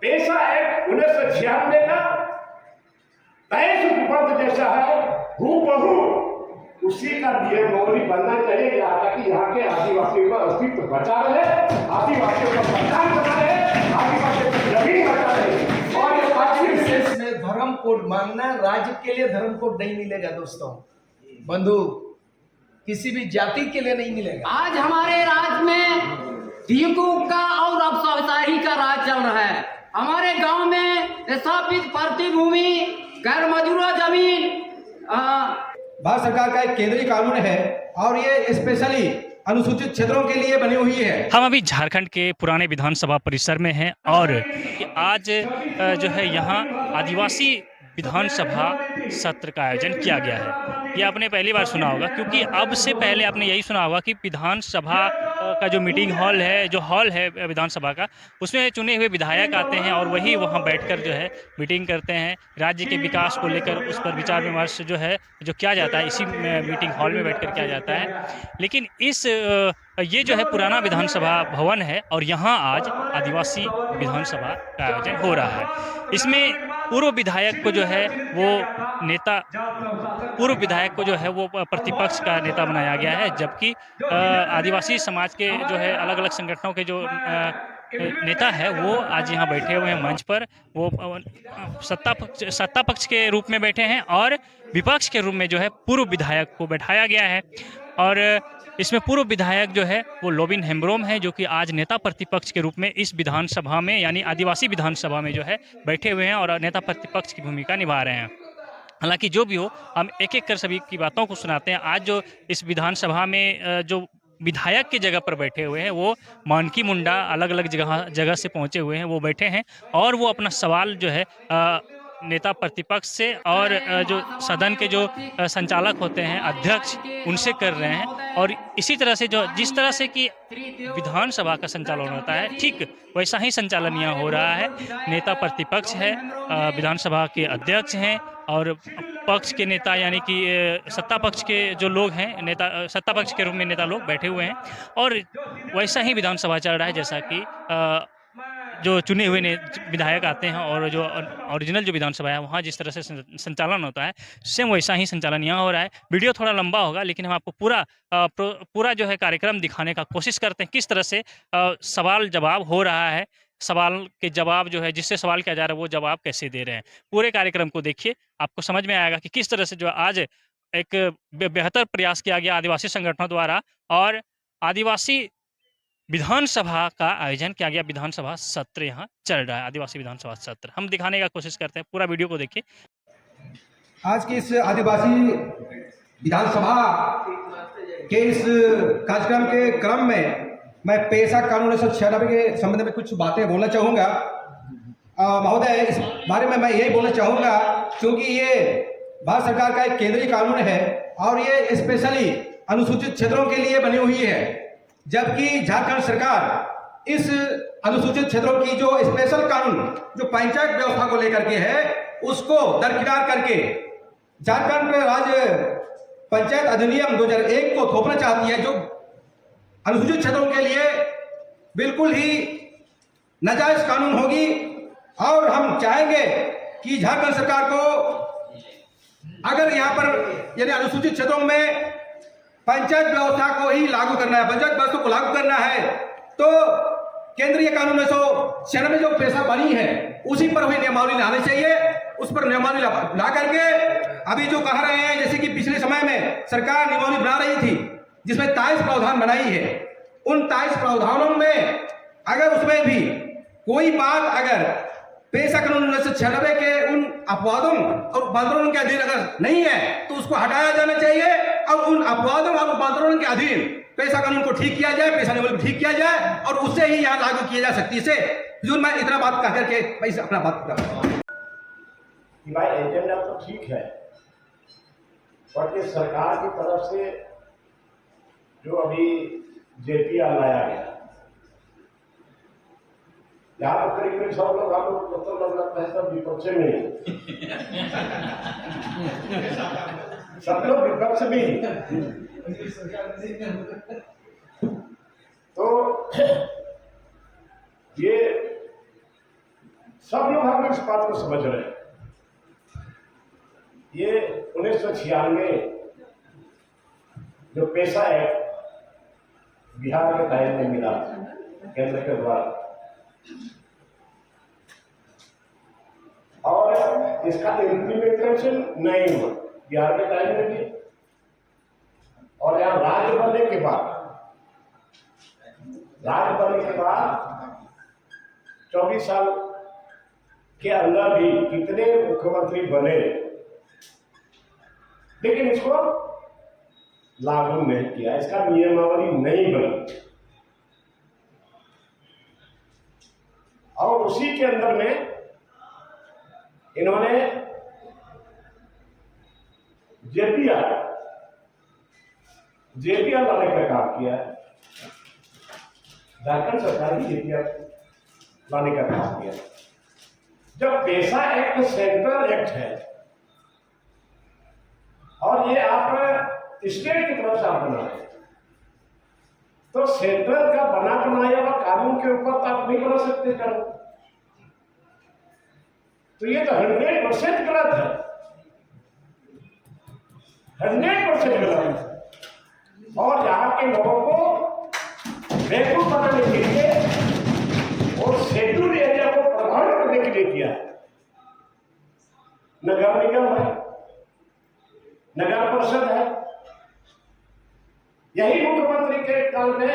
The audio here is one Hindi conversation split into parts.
पेशा एक्ट 1996 का 23 उपबंध जैसा है, हूबहू उसी का नियमावली बनना चाहिए, ताकि यहाँ के आदिवासियों का अस्तित्व बचा रहे, आदिवासियों का पहचान बना रहे, आदिवासियों की जमीन बचा रहे। और ये आज विशेष में धर्म कोड मांगना, राज्य के लिए धर्म कोड नहीं मिलेगा दोस्तों, बंधु, किसी भी जाति के लिए नहीं मिलेगा। आज हमारे राज्य में टीकू का और अफसरशाही का राज चल रहा है। हमारे गांव में स्थापित प्रतिभूमि, गैर मजरूआ जमीन भारत सरकार का एक केंद्रीय कानून है और ये स्पेशली अनुसूचित क्षेत्रों के लिए बनी हुई है। हम अभी झारखंड के पुराने विधानसभा परिसर में हैं और आज जो है यहाँ आदिवासी विधानसभा सत्र का आयोजन किया गया है। ये आपने पहली बार सुना होगा, क्योंकि अब से पहले आपने यही सुना होगा कि विधानसभा का जो मीटिंग हॉल है, जो हॉल है विधानसभा का, उसमें चुने हुए विधायक आते हैं और वही वहाँ बैठकर जो है मीटिंग करते हैं। राज्य के विकास को लेकर उस पर विचार विमर्श जो है जो किया जाता है इसी मीटिंग हॉल में बैठकर किया जाता है। लेकिन ये जो है पुराना विधानसभा भवन है और यहाँ आज आदिवासी विधानसभा का आयोजन हो रहा है। इसमें पूर्व विधायक को जो है वो नेता, पूर्व विधायक को जो है वो प्रतिपक्ष का नेता बनाया गया है, जबकि आदिवासी समाज के जो है अलग अलग संगठनों के जो नेता है वो आज यहाँ बैठे हुए हैं मंच पर। वो सत्ता पक्ष के रूप में बैठे हैं और विपक्ष के रूप में जो है पूर्व विधायक को बैठाया गया है। और इसमें पूर्व विधायक जो है वो लोबिन हेम्ब्रोम है, जो कि आज नेता प्रतिपक्ष के रूप में इस विधानसभा में यानी आदिवासी विधानसभा में जो है बैठे हुए हैं और नेता प्रतिपक्ष की भूमिका निभा रहे हैं। हालांकि जो भी हो, हम एक एक कर सभी की बातों को सुनाते हैं। आज जो इस विधानसभा में जो विधायक की जगह पर बैठे हुए हैं वो मानकी मुंडा अलग अलग जगह से पहुंचे हुए हैं, वो बैठे हैं और वो अपना सवाल जो है नेता प्रतिपक्ष से और जो सदन के जो संचालक होते हैं अध्यक्ष, उनसे कर रहे हैं। और इसी तरह से जो जिस तरह से कि विधानसभा का संचालन होता है, ठीक वैसा ही संचालन यहाँ हो रहा है। नेता प्रतिपक्ष है, विधानसभा के अध्यक्ष हैं और पक्ष के नेता यानी कि सत्ता पक्ष के जो लोग हैं, नेता सत्ता पक्ष के रूप में नेता लोग बैठे हुए हैं और वैसा ही विधानसभा चल रहा है जैसा कि जो चुने हुए विधायक आते हैं और जो ओरिजिनल जो विधानसभा है वहाँ जिस तरह से संचालन होता है, सेम वैसा ही संचालन यहाँ हो रहा है। वीडियो थोड़ा लंबा होगा लेकिन हम आपको पूरा जो है कार्यक्रम दिखाने का कोशिश करते हैं, किस तरह से सवाल जवाब हो रहा है, सवाल के जवाब जो है जिससे सवाल किया जा रहा है वो जवाब कैसे दे रहे हैं। पूरे कार्यक्रम को देखिए, आपको समझ में आएगा कि किस तरह से जो आज एक बेहतर प्रयास किया गया आदिवासी संगठनों द्वारा और आदिवासी विधानसभा का आयोजन किया गया। विधानसभा सत्र यहाँ चल रहा है, आदिवासी विधानसभा सत्र हम दिखाने का कोशिश करते हैं। पूरा वीडियो को देखिए। आज की इस आदिवासी विधानसभा के इस कार्यक्रम के क्रम में मैं पेशा कानून 1996 के संबंध में कुछ बातें बोलना चाहूँगा। महोदय, इस बारे में मैं यही बोलना चाहूँगा क्योंकि ये भारत सरकार का एक केंद्रीय कानून है और ये स्पेशली अनुसूचित क्षेत्रों के लिए बनी हुई है, जबकि झारखंड सरकार इस अनुसूचित क्षेत्रों की जो स्पेशल कानून जो पंचायत व्यवस्था को लेकर के है उसको दरकिनार करके झारखंड राज्य पंचायत अधिनियम 2001 को थोपना चाहती है, जो अनुसूचित क्षेत्रों के लिए बिल्कुल ही नाजायज कानून होगी। और हम चाहेंगे कि झारखंड सरकार को अगर यहाँ पर यानी अनुसूचित क्षेत्रों में पंचायत व्यवस्था को ही लागू करना है, पंचायत व्यवस्था को लागू करना है, तो केंद्रीय कानून 1996 जो पेशा बनी है उसी पर हुई नियमावली लानी चाहिए। उस पर नियमावली ला करके अभी जो कह रहे हैं, जैसे कि पिछले समय में सरकार नियमावली बना रही थी जिसमें 23 प्रावधान बनाई है, उन 23 प्रावधानों में अगर उसमें भी कोई बात अगर पेशा कानून 1996 के उन अपवादों और बांधरों के अधीन अगर नहीं है तो उसको हटाया जाना चाहिए और उन अपवादों और बांधरों के अधीन पेशा कानून को ठीक किया जाए, पेशा नियमावली को ठीक किया जाए और उससे ही यहाँ लागू किया जा सकती है। जो मैं इतना बात कह करके मैं अपना बात कर रहा हूँ। भाई एजेंडा तो ठीक है, पर ये सरकार की तरफ से जो अभी जेपीआर लाया गया, यहाँ पर करीब 100 लोग, हम लोग 70 लोग लगता है सब विपक्ष में ही, सब लोग विपक्ष में ही। तो ये सब लोग हम इस बात को समझ रहे हैं। ये 1996 जो पैसा है बिहार के टाइम में मिला केंद्र के द्वारा, और इसका इम्प्लीमेंटेशन नहीं हुआ बिहार के टाइम में भी। और यहाँ राज्य बनने के बाद 24 साल के अंदर भी कितने मुख्यमंत्री बने, लेकिन इसको लागू नहीं किया, इसका नियमावली नहीं बनी। और उसी के अंदर में इन्होंने जेपीआर लाने का काम किया है। झारखंड सरकार ही जेपीआर लाने का काम किया। जब पैसा एक्ट सेंट्रल एक्ट है और ये आप स्टेट की तरफ से आप बना रहे, तो सेंट्रल का बना बनाया हुआ कानून के ऊपर तो आप नहीं बना सकते कानून। तो ये तो 100% गलत है, 100% गलत है। और यहाँ के लोगों को बेवकूफ बनाने के लिए और शेड्यूल एरिया को प्रभावित करने के लिए किया है। नगर निगम है, नगर परिषद है, यही मुख्यमंत्री के काल में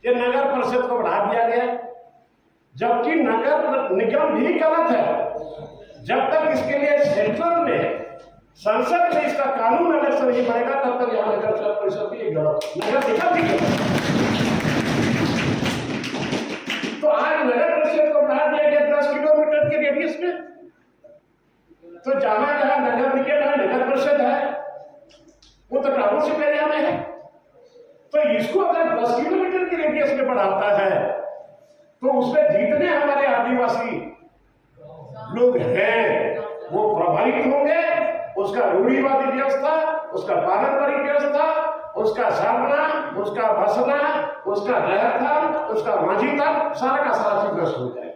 ये नगर परिषद को बढ़ा दिया गया, जबकि नगर निगम भी गलत है। जब तक इसके लिए सेंट्रल में संसद में इसका कानून अलग से नहीं बनेगा, तब तक यहाँ नगर परिषद भी गलत, नगर निगम भी गलत। तो आज नगर परिषद को बढ़ा दिया गया 10 किलोमीटर के रेडियस में, तो जहां जहां नगर निगम है, नगर परिषद है, वो तो टाउनशिप एरिया में है। तो इसको अगर 10 किलोमीटर के रेडियस में बढ़ाता है, तो उसमें जितने हमारे आदिवासी लोग हैं वो प्रभावित होंगे। उसका रूढ़िवादी व्यवस्था, उसका पारंपरिक व्यवस्था, उसका सरना, उसका बसना, उसका रहन, उसका माझीपन, सारा का सारा ग्रस्त हो जाए।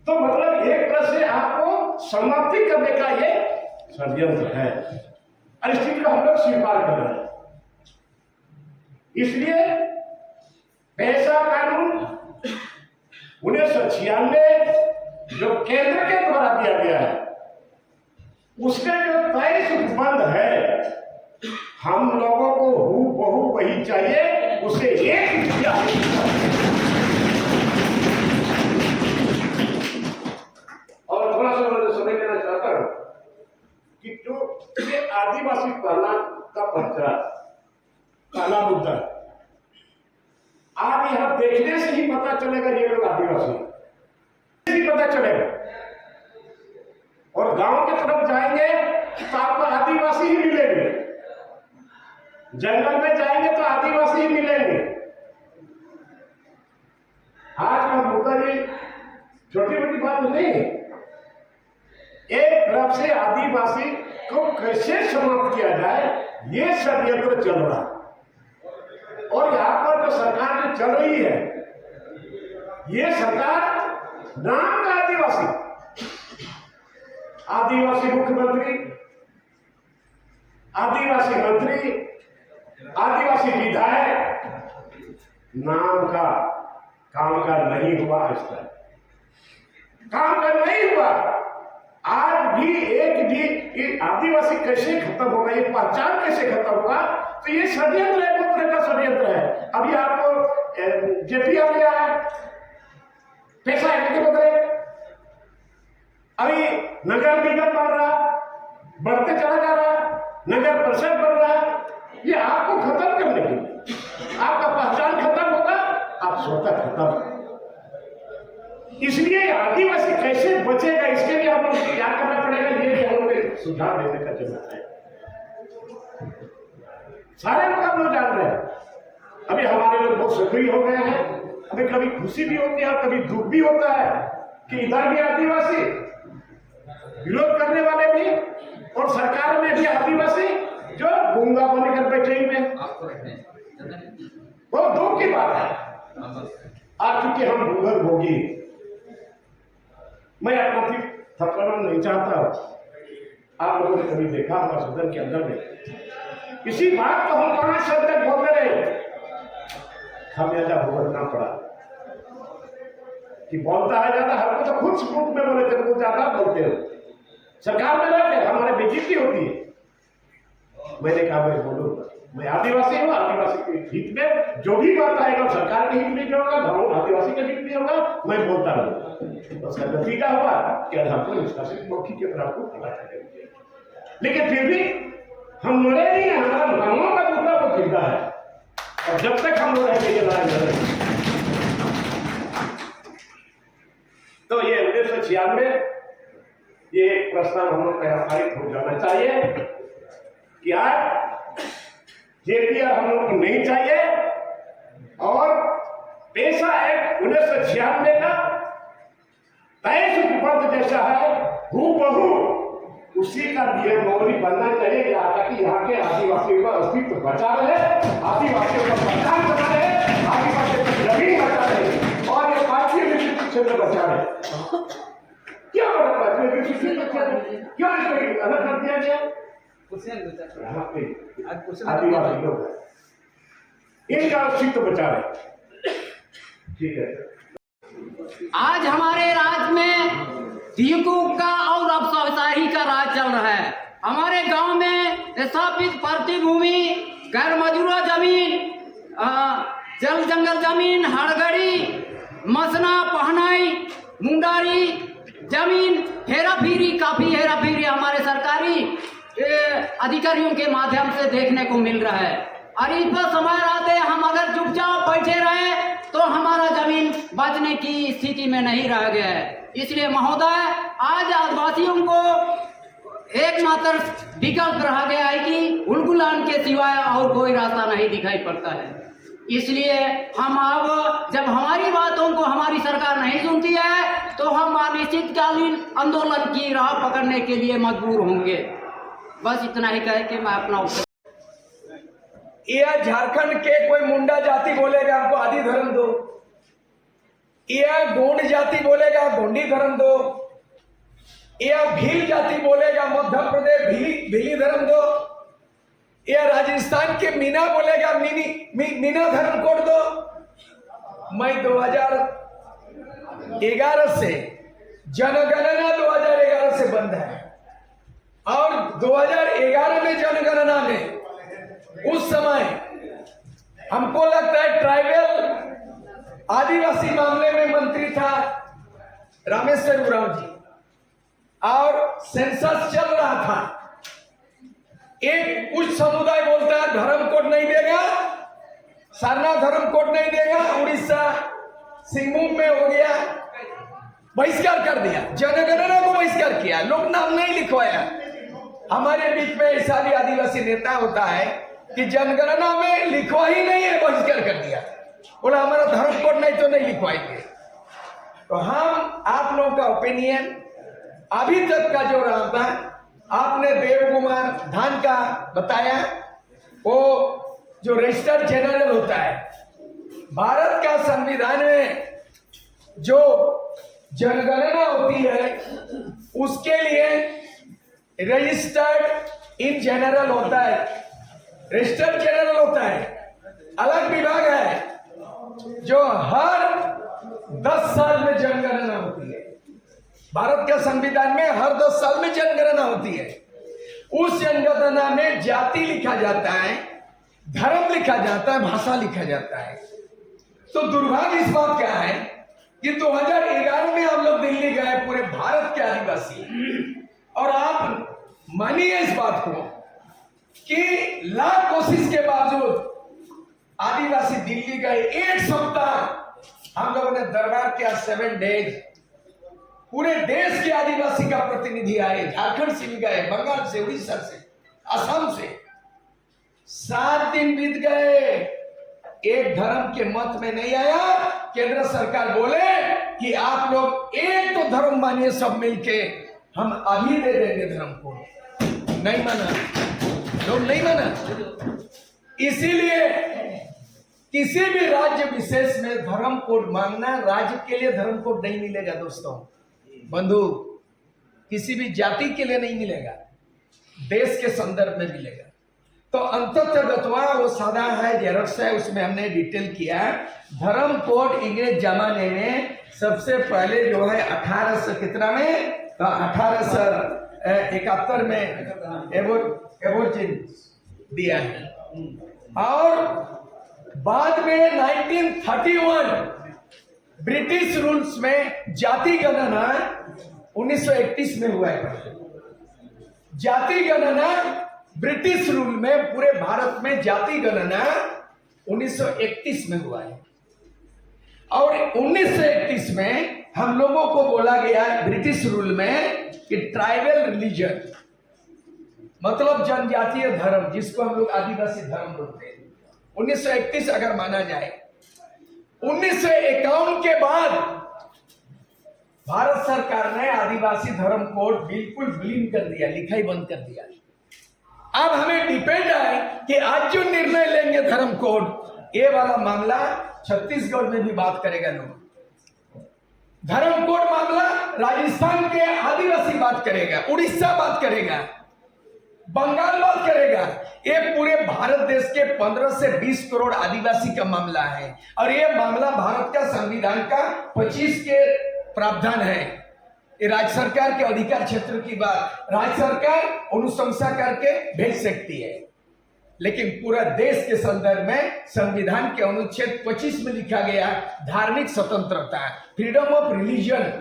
तो मतलब एक तरह से आपको समाप्ति करने का ये षड्यंत्र है, और इस चीज को हम लोग स्वीकार कर रहे हैं। इसलिए पैसा कानून 1996 जो केंद्र के द्वारा दिया गया है, उसमें जो तय उपबंध है, हम लोगों को हूबहू वही चाहिए, उसे एक रुपया। और थोड़ा सा मैं समझ लेना चाहता हूं कि जो ये आदिवासी पहला का पर्चा काला मुद्दा, आप यहां देखने से ही पता चलेगा ये लोग आदिवासी ही पता चलेगा। और गांव की तरफ जाएंगे तो आपको आदिवासी ही मिलेंगे, जंगल में जाएंगे तो आदिवासी ही मिलेंगे। आज का मुद्दा ये छोटी मोटी बात नहीं है। एक तरफ से आदिवासी को कैसे समाप्त किया जाए, ये षड्यंत्र चल रहा है। और यहाँ पर जो सरकार जो चल रही है, ये सरकार नाम का आदिवासी मुख्यमंत्री, आदिवासी मंत्री, आदिवासी विधायक, नाम का काम का नहीं हुआ। आज तक काम का नहीं हुआ। आज भी एक भी आदिवासी कैसे खत्म होगा, ये पहचान कैसे खत्म होगा, तो ये षड्यंत्र है, एक तरह का षड्यंत्र है। अभी आपको जेपीआर लिया है पैसा एक्ट के बदले, अभी नगर निगम बढ़ रहा, बढ़ते चला जा रहा, नगर परिषद बढ़ रहा। ये आपको खत्म करने के लिए, आपका पहचान खत्म होगा, आप स्वतः खत्म। इसलिए आदिवासी कैसे बचेगा, इसके लिए हम लोग क्या करना पड़ेगा, ये भी हम लोग सुझाव देने का जरूरत है। सारे लोग हम लोग जान रहे हैं, अभी हमारे लोग बहुत सक्रिय हो गए हैं। अभी कभी खुशी भी होती है और कभी दुख भी होता है कि इधर भी आदिवासी, विरोध करने वाले भी, और सरकार में भी आदिवासी जो गूंगा बनकर बैठे हुए हैं। बहुत दुख की बात है। आज चूंकि हम भूगल भोगी, मैं अपना फिर थपड़ना नहीं चाहता। आप लोगों ने कभी देखा होगा सदन के अंदर में इसी बात को हम 5 साल तक बोलते रहे, खामियाजा भुगतना पड़ा कि बोलता है ज्यादा, हमको तो खुद सबूत में बोले थे, कुछ ज्यादा बोलते हो, सरकार में रहते हमारे बेइज्जती होती है। मैंने कहा मैं बोलूंगा, मैं आदिवासी हूँ, आदिवासी के हित में जो भी बात आएगा सरकार के हित में जो होगा, गाँव आदिवासी के हित में होगा, मैं बोलता रहूंगा। उसका नतीजा हुआ कि आज हमको निष्कासित मौखी के तरफ को पता चले, लेकिन फिर भी हम मरे नहीं है, हमारा गाँवों का दूसरा को जिंदा है, और जब तक हम लोग रहेंगे ये लड़ाई लड़ेंगे। तो ये 1996 ये एक प्रस्ताव हम लोग का पारित हो जाना चाहिए कि आज जेपीआर हम लोग को नहीं चाहिए, और पेशा एक्ट 1996 का 23 उपबंध जैसा है हूबहू उसी का नियम मौली बनना चाहिए, ताकि यहाँ के आदिवासियों का अस्तित्व बचा रहे, आदिवासियों का पहचान बना रहे, आदिवासियों की जमीन बचा रहे, और ये भारतीय विशिष्ट क्षेत्र बचा रहे। क्या क्यों इसको अलग कर दिया गया? आदिवासी लोग इनका अस्तित्व बचा रहे। ठीक है, आज हमारे राज्य में टीकू का और अफसरशाही का राज चल रहा है। हमारे गांव में स्थापित प्रतिभूमि, गैर मजरूआ जमीन, जल जंगल जमीन, हड़गड़ी, मसना, पहनाई, मुंडारी जमीन, हेराफेरी, काफी हेराफेरी हमारे सरकारी अधिकारियों के माध्यम से देखने को मिल रहा है। और इस पर समय रहते हम अगर चुपचाप बैठे रहे तो हमारा जमीन बचने की स्थिति में नहीं रह गया है। इसलिए महोदय, आज आदिवासियों को एकमात्र विकल्प रहा गया है कि उलगुलान के सिवाय और कोई रास्ता नहीं दिखाई पड़ता है। इसलिए हम अब जब हमारी बातों को हमारी सरकार नहीं सुनती है तो हम अनिश्चितकालीन आंदोलन की राह पकड़ने के लिए मजबूर होंगे। बस इतना ही कह के मैं अपना यह झारखंड के कोई मुंडा जाति बोलेगा हमको आदि धर्म दो, यह गोंड जाति बोलेगा गोंडी धर्म दो, यह भील जाति बोलेगा मध्य प्रदेश भीली धर्म दो, यह राजस्थान के मीना बोलेगा मीना धर्म कोड दो। मैं 2011 से जनगणना 2011 से बंद है, और 2011 में जनगणना में उस समय हमको लगता है ट्राइबल आदिवासी मामले में मंत्री था रामेश्वर उरांव जी, और सेंसस चल रहा था। एक कुछ समुदाय बोलता है धर्म कोड नहीं देगा, सारना धर्म कोड नहीं देगा, उड़ीसा सिंहभूम में हो गया, बहिष्कार कर दिया, जनगणना को बहिष्कार किया, लोग नाम नहीं लिखवाया। हमारे बीच में ऐसा भी आदिवासी नेता होता है कि जनगणना में लिखवा ही नहीं है, बहिष्कार कर दिया, बोला हमारा धर्म कोड नहीं तो नहीं लिखवाएंगे। तो हम आप लोगों का ओपिनियन अभी तक का जो रहा था, आपने देव कुमार धान का बताया, वो जो रजिस्टर जनरल होता है भारत का संविधान में जो जनगणना होती है उसके लिए रजिस्टर्ड इन जनरल होता है, रजिस्टर्ड जनरल होता है, अलग विभाग है जो हर 10 साल में जनगणना होती है। भारत के संविधान में हर 10 साल में जनगणना होती है। उस जनगणना में जाति लिखा जाता है, धर्म लिखा जाता है, भाषा लिखा जाता है। तो दुर्भाग्य इस बात का है कि 2011 में हम लोग दिल्ली गए पूरे भारत के आदिवासी, और आप मानिए इस बात को कि लाख कोशिश के बावजूद आदिवासी दिल्ली गए, एक सप्ताह हम लोगों ने दरबार किया, 7 डेज, पूरे देश के आदिवासी का प्रतिनिधि आए, झारखंड से भी गए, बंगाल से, उड़ीसा से, असम से। 7 दिन बीत गए, एक धर्म के मत में नहीं आया। केंद्र सरकार बोले कि आप लोग एक तो धर्म मानिए सब मिलके, हम अभी दे देंगे धर्म को, नहीं माना, लोग नहीं माना। इसीलिए किसी भी राज्य विशेष में धर्म कोड मांगना, राज्य के लिए धर्म कोड नहीं मिलेगा दोस्तों। बंधु किसी भी जाति के लिए नहीं मिलेगा, देश के संदर्भ में मिलेगा। तो अंततः वो सादा है, जेरक्स है, उसमें हमने डिटेल किया। धर्म कोड अंग्रेज जमाने में सबसे पहले जो है 1800 कितना में, तो 1871 में एबोर्जिन दिया है। और बाद में 1931 ब्रिटिश रूल्स में जाति गणना 1931 में हुआ है। जाति गणना ब्रिटिश रूल में पूरे भारत में जाति गणना 1931 में हुआ है। और 1931 में हम लोगों को बोला गया ब्रिटिश रूल में कि ट्राइबल रिलीजन मतलब जनजातीय धर्म, जिसको हम लोग आदिवासी धर्म बोलते हैं, 1931 अगर माना जाए। 1951 के बाद भारत सरकार ने आदिवासी धर्म कोड बिल्कुल विलीन कर दिया, लिखाई बंद कर दिया। अब हमें डिपेंड है कि आज जो निर्णय लेंगे धर्म कोड, ये वाला मामला छत्तीसगढ़ में भी बात करेगा लोग। धर्म कोड मामला राजस्थान के आदिवासी बात करेगा, उड़ीसा बात करेगा, बंगाल बात करेगा। ये पूरे भारत देश के 15 से 20 करोड़ आदिवासी का मामला है। और ये मामला भारत का संविधान का 25 के प्रावधान है। ये राज्य सरकार के अधिकार क्षेत्र की बात राज्य सरकार अनुशंसा करके भेज सकती है, लेकिन पूरा देश के संदर्भ में संविधान के अनुच्छेद 25 में लिखा गया धार्मिक स्वतंत्रता, फ्रीडम ऑफ रिलीजन।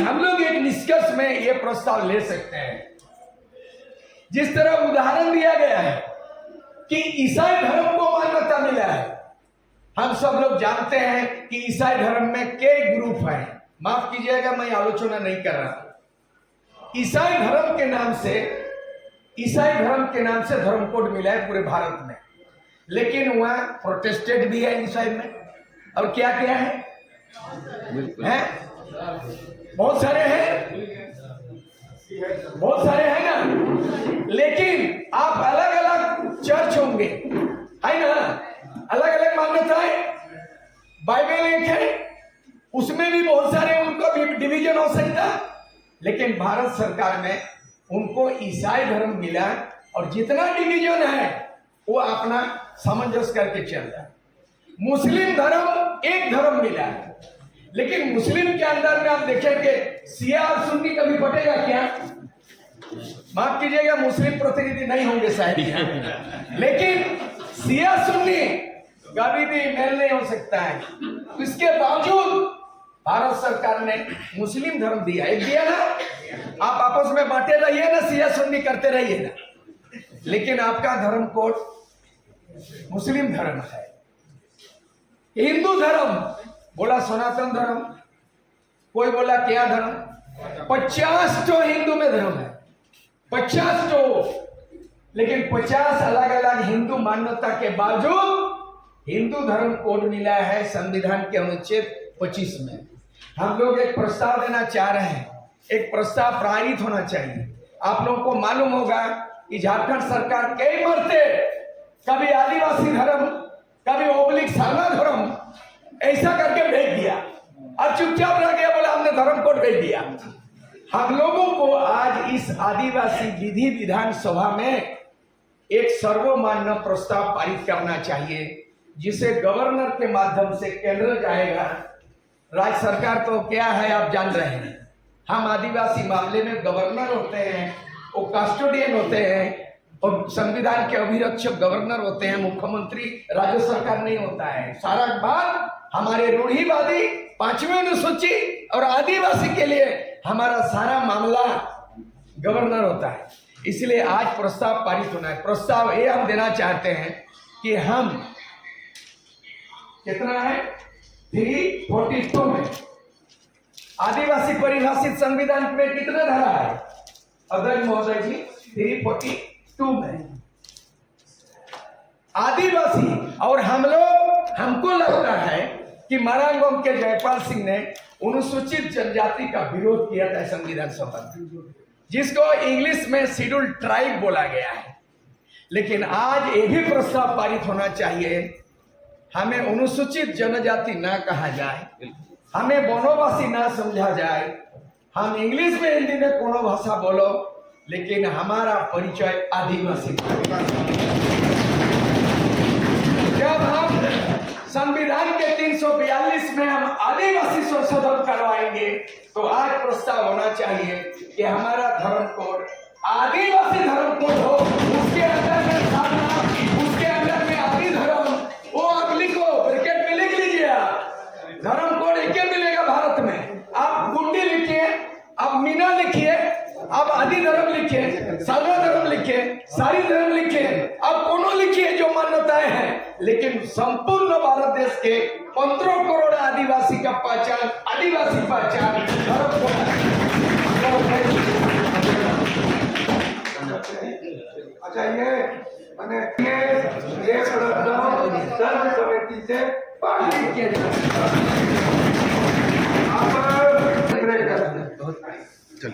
हम लोग एक निष्कर्ष में ये प्रस्ताव ले सकते हैं, जिस तरह उदाहरण दिया गया है कि ईसाई धर्म को मान्यता मिला है। हम सब लोग जानते हैं कि ईसाई धर्म में कई ग्रुप हैं। माफ कीजिएगा, मैं आलोचना नहीं कर रहा। ईसाई धर्म के नाम से धर्म कोड मिला है पूरे भारत में, लेकिन वहां प्रोटेस्टेंट भी है ईसाई में, और क्या क्या है? बहुत सारे हैं ना। लेकिन आप अलग अलग चर्च होंगे, है ना, अलग अलग मान्यताएं। बाइबल एक है, उसमें भी बहुत सारे उनको भी डिवीजन हो सकता, लेकिन भारत सरकार में उनको ईसाई धर्म मिला। और जितना डिवीजन है वो अपना सामंजस्य करके चल रहा है। मुस्लिम धर्म एक धर्म मिला है, लेकिन मुस्लिम के अंदर में आप देखेंगे शिया और सुन्नी कभी बटेगा क्या? माफ कीजिएगा, मुस्लिम प्रतिनिधि नहीं होंगे शायद यहाँ, लेकिन शिया सुन्नी कभी भी मेल नहीं हो सकता है। इसके बावजूद भारत सरकार ने मुस्लिम धर्म दिया, एक दिया ना। आप आपस में बांटे रहिए ना, शिया सुन्नी करते रहिए ना, लेकिन आपका धर्म कोड मुस्लिम धर्म है। हिंदू धर्म बोला सनातन धर्म, कोई बोला क्या धर्म। 50 तो हिंदू में धर्म है, 50 तो, लेकिन 50 अलग अलग हिंदू मान्यता के बावजूद हिंदू धर्म कोड मिला है संविधान के अनुच्छेद 25 में। हम लोग एक प्रस्ताव देना चाह रहे हैं, एक प्रस्ताव पारित होना चाहिए। आप लोगों को मालूम होगा कि झारखंड सरकार कई मरते, कभी आदिवासी धर्म, कभी ओबलिक सारना धर्म, ऐसा करके भेज दिया और चुपचाप रह गया, बोला हमने धर्म कोड भेज दिया। हम लोगों को आज इस आदिवासी विधि विधान सभा में एक सर्वमान्य प्रस्ताव पारित करना चाहिए, जिसे गवर्नर के माध्यम से केंद्र जाएगा। राज्य सरकार तो क्या है आप जान रहे हैं, हम आदिवासी मामले में गवर्नर होते हैं, वो कस्टोडियन होते हैं, और संविधान के अभिरक्षक गवर्नर होते हैं, मुख्यमंत्री राज्य सरकार नहीं होता है। सारा बात हमारे रूढ़िवादी 5वीं अनुसूची और आदिवासी के लिए हमारा सारा मामला गवर्नर होता है। इसलिए आज प्रस्ताव पारित होना है। प्रस्ताव ये हम देना चाहते हैं कि हम कितना है 342 में आदिवासी परिभाषित संविधान में कितना धारा है अध्यक्ष महोदय जी? 342 में आदिवासी। और हम लोग, हमको लगता है कि मारांगोम के जयपाल सिंह ने अनुसूचित जनजाति का विरोध किया था संविधान सभा में, जिसको इंग्लिश में शेड्यूल ट्राइब बोला गया है। लेकिन आज ये भी प्रस्ताव पारित होना चाहिए, हमें अनुसूचित जनजाति ना कहा जाए, हमें बनोवासी ना समझा जाए। हम इंग्लिश में हिंदी में कोनो भाषा बोलो, लेकिन हमारा परिचय आदिवासी। जब हम संविधान के 342 में हम आदिवासी संशोधन करवाएंगे, तो आज प्रस्ताव होना चाहिए कि हमारा धर्म कोड आदिवासी धर्म कोड हो। उसके अंदर में साधना, उसके अंदर में आदि धर्म, वो आप लिखो, ब्रैकेट में लिख लीजिए। आप धर्म कोड एक ही मिलेगा भारत में। आप गुंडी लिखिए, आप मीना लिखिए, आप आदि धर्म लिखिए, साधना धर्म लिखिए, सारी धर्म लिखिए, आप कोनो लिखिए जो मान्यताएं हैं, लेकिन संपूर्ण भारत देश के 15 करोड़ आदिवासी का पहचान, आदिवासी पहचान धर्म कोड। अच्छा, ये मैंने ये सर्व समिति से पारित किया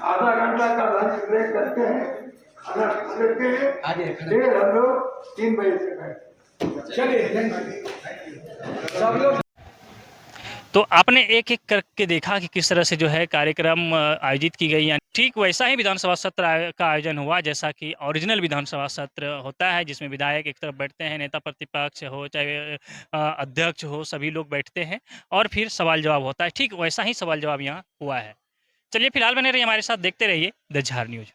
आधा घंटा का लंच ब्रेक करते हैं, फिर हम लोग 3 बजे से बैठते। चलिए सब लोग। तो आपने एक एक करके देखा कि किस तरह से जो है कार्यक्रम आयोजित की गई। ठीक वैसा ही विधानसभा सत्र का आयोजन हुआ जैसा कि ओरिजिनल विधानसभा सत्र होता है, जिसमें विधायक एक तरफ बैठते हैं, नेता प्रतिपक्ष हो चाहे अध्यक्ष हो, सभी लोग बैठते हैं और फिर सवाल जवाब होता है। ठीक वैसा ही सवाल जवाब यहाँ हुआ है। चलिए फिलहाल बने रहिए हमारे साथ, देखते रहिए द झार न्यूज़।